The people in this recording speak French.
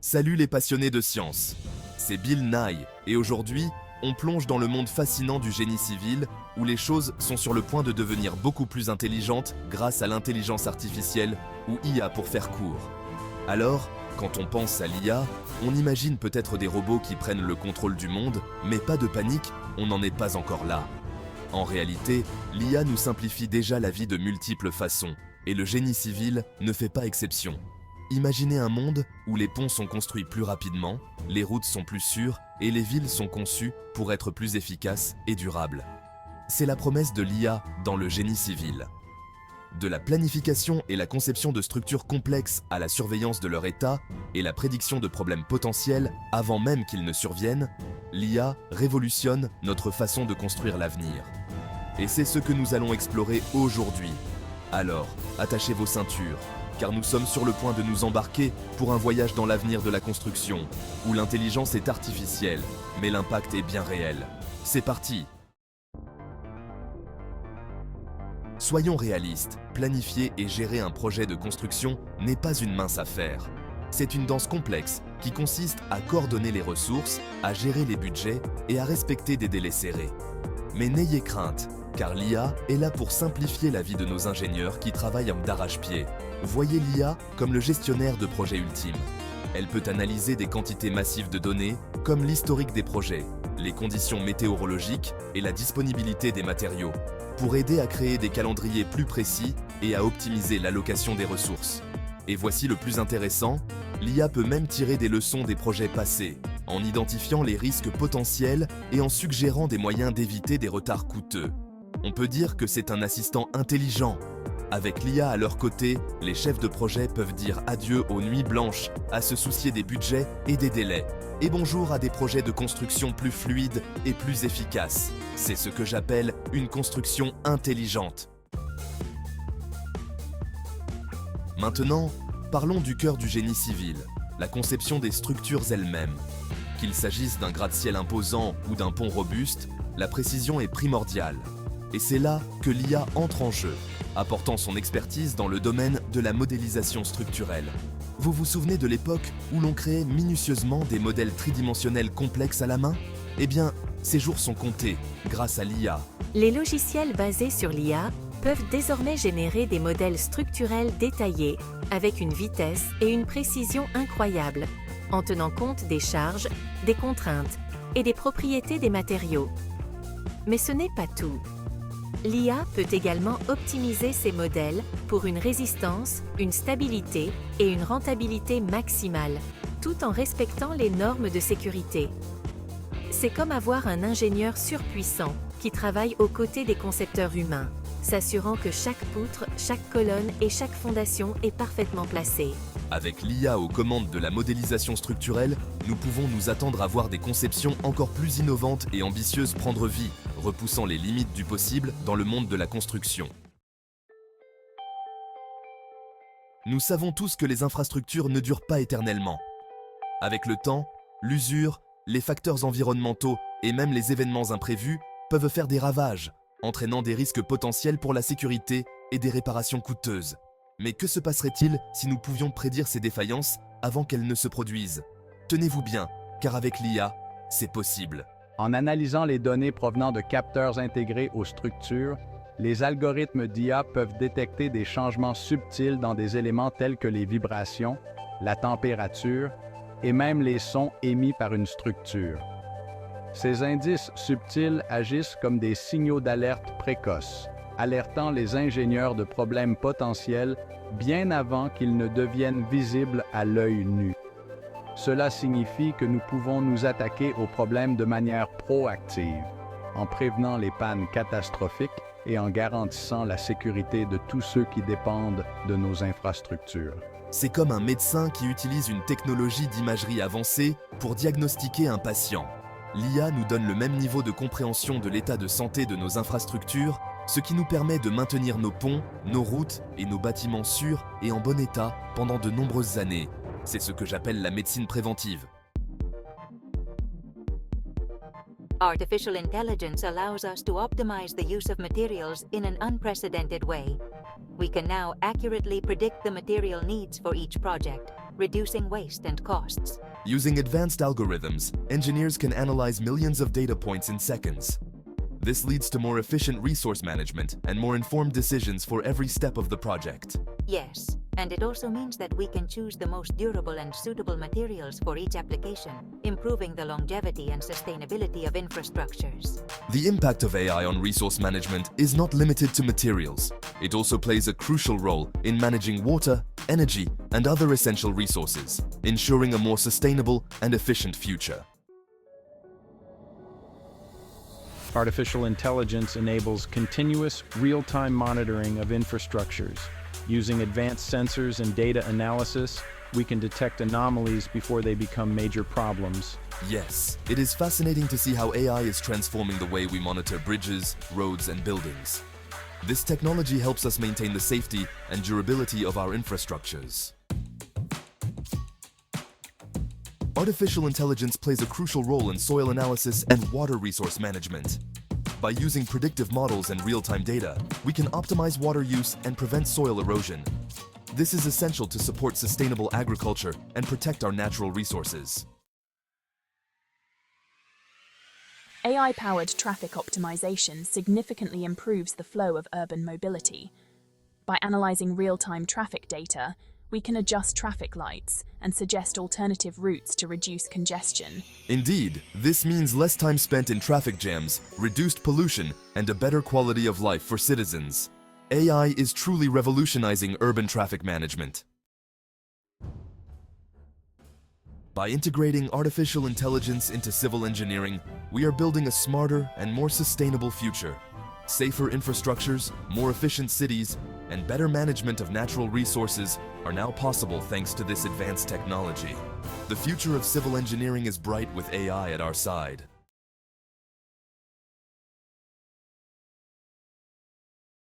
Salut les passionnés de science, c'est Bill Nye et aujourd'hui, on plonge dans le monde fascinant du génie civil où les choses sont sur le point de devenir beaucoup plus intelligentes grâce à l'intelligence artificielle ou IA pour faire court. Alors, quand on pense à l'IA, on imagine peut-être des robots qui prennent le contrôle du monde, mais pas de panique, on n'en est pas encore là. En réalité, l'IA nous simplifie déjà la vie de multiples façons et le génie civil ne fait pas exception. Imaginez un monde où les ponts sont construits plus rapidement, les routes sont plus sûres et les villes sont conçues pour être plus efficaces et durables. C'est la promesse de l'IA dans le génie civil. De la planification et la conception de structures complexes à la surveillance de leur état et la prédiction de problèmes potentiels avant même qu'ils ne surviennent, l'IA révolutionne notre façon de construire l'avenir. Et c'est ce que nous allons explorer aujourd'hui. Alors, attachez vos ceintures, car nous sommes sur le point de nous embarquer pour un voyage dans l'avenir de la construction, où l'intelligence est artificielle, mais l'impact est bien réel. C'est parti! Soyons réalistes, planifier et gérer un projet de construction n'est pas une mince affaire. C'est une danse complexe qui consiste à coordonner les ressources, à gérer les budgets et à respecter des délais serrés. Mais n'ayez crainte, car l'IA est là pour simplifier la vie de nos ingénieurs qui travaillent d'arrache-pied. Voyez l'IA comme le gestionnaire de projet ultime. Elle peut analyser des quantités massives de données, comme l'historique des projets, les conditions météorologiques et la disponibilité des matériaux, pour aider à créer des calendriers plus précis et à optimiser l'allocation des ressources. Et voici le plus intéressant, l'IA peut même tirer des leçons des projets passés, en identifiant les risques potentiels et en suggérant des moyens d'éviter des retards coûteux. On peut dire que c'est un assistant intelligent. Avec l'IA à leur côté, les chefs de projet peuvent dire adieu aux nuits blanches, à se soucier des budgets et des délais, et bonjour à des projets de construction plus fluides et plus efficaces. C'est ce que j'appelle une construction intelligente. Maintenant, parlons du cœur du génie civil, la conception des structures elles-mêmes. Qu'il s'agisse d'un gratte-ciel imposant ou d'un pont robuste, la précision est primordiale. Et c'est là que l'IA entre en jeu, apportant son expertise dans le domaine de la modélisation structurelle. Vous vous souvenez de l'époque où l'on créait minutieusement des modèles tridimensionnels complexes à la main? Eh bien, ces jours sont comptés grâce à l'IA. Les logiciels basés sur l'IA peuvent désormais générer des modèles structurels détaillés avec une vitesse et une précision incroyables, en tenant compte des charges, des contraintes et des propriétés des matériaux. Mais ce n'est pas tout. L'IA peut également optimiser ces modèles pour une résistance, une stabilité et une rentabilité maximale, tout en respectant les normes de sécurité. C'est comme avoir un ingénieur surpuissant qui travaille aux côtés des concepteurs humains, s'assurant que chaque poutre, chaque colonne et chaque fondation est parfaitement placée. Avec l'IA aux commandes de la modélisation structurelle, nous pouvons nous attendre à voir des conceptions encore plus innovantes et ambitieuses prendre vie, repoussant les limites du possible dans le monde de la construction. Nous savons tous que les infrastructures ne durent pas éternellement. Avec le temps, l'usure, les facteurs environnementaux et même les événements imprévus peuvent faire des ravages, entraînant des risques potentiels pour la sécurité et des réparations coûteuses. Mais que se passerait-il si nous pouvions prédire ces défaillances avant qu'elles ne se produisent? Tenez-vous bien, car avec l'IA, c'est possible. En analysant les données provenant de capteurs intégrés aux structures, les algorithmes d'IA peuvent détecter des changements subtils dans des éléments tels que les vibrations, la température et même les sons émis par une structure. Ces indices subtils agissent comme des signaux d'alerte précoces, alertant les ingénieurs de problèmes potentiels bien avant qu'ils ne deviennent visibles à l'œil nu. Cela signifie que nous pouvons nous attaquer aux problèmes de manière proactive, en prévenant les pannes catastrophiques et en garantissant la sécurité de tous ceux qui dépendent de nos infrastructures. C'est comme un médecin qui utilise une technologie d'imagerie avancée pour diagnostiquer un patient. L'IA nous donne le même niveau de compréhension de l'état de santé de nos infrastructures, ce qui nous permet de maintenir nos ponts, nos routes et nos bâtiments sûrs et en bon état pendant de nombreuses années. C'est ce que j'appelle la médecine préventive. Artificial intelligence allows us to optimize the use of materials in an unprecedented way. We can now accurately predict the material needs for each project, reducing waste and costs. Using advanced algorithms, engineers can analyze millions of data points in seconds. This leads to more efficient resource management and more informed decisions for every step of the project. Yes, and it also means that we can choose the most durable and suitable materials for each application, improving the longevity and sustainability of infrastructures. The impact of AI on resource management is not limited to materials. It also plays a crucial role in managing water, energy, and other essential resources, ensuring a more sustainable and efficient future. Artificial intelligence enables continuous, real-time monitoring of infrastructures. Using advanced sensors and data analysis, we can detect anomalies before they become major problems. Yes, it is fascinating to see how AI is transforming the way we monitor bridges, roads, and buildings. This technology helps us maintain the safety and durability of our infrastructures. Artificial intelligence plays a crucial role in soil analysis and water resource management. By using predictive models and real-time data, we can optimize water use and prevent soil erosion. This is essential to support sustainable agriculture and protect our natural resources. AI-powered traffic optimization significantly improves the flow of urban mobility. By analyzing real-time traffic data, we can adjust traffic lights and suggest alternative routes to reduce congestion. Indeed, this means less time spent in traffic jams, reduced pollution, and a better quality of life for citizens. AI is truly revolutionizing urban traffic management. By integrating artificial intelligence into civil engineering, we are building a smarter and more sustainable future. Safer infrastructures, more efficient cities, and better management of natural resources are now possible thanks to this advanced technology. The future of civil engineering is bright with AI at our side.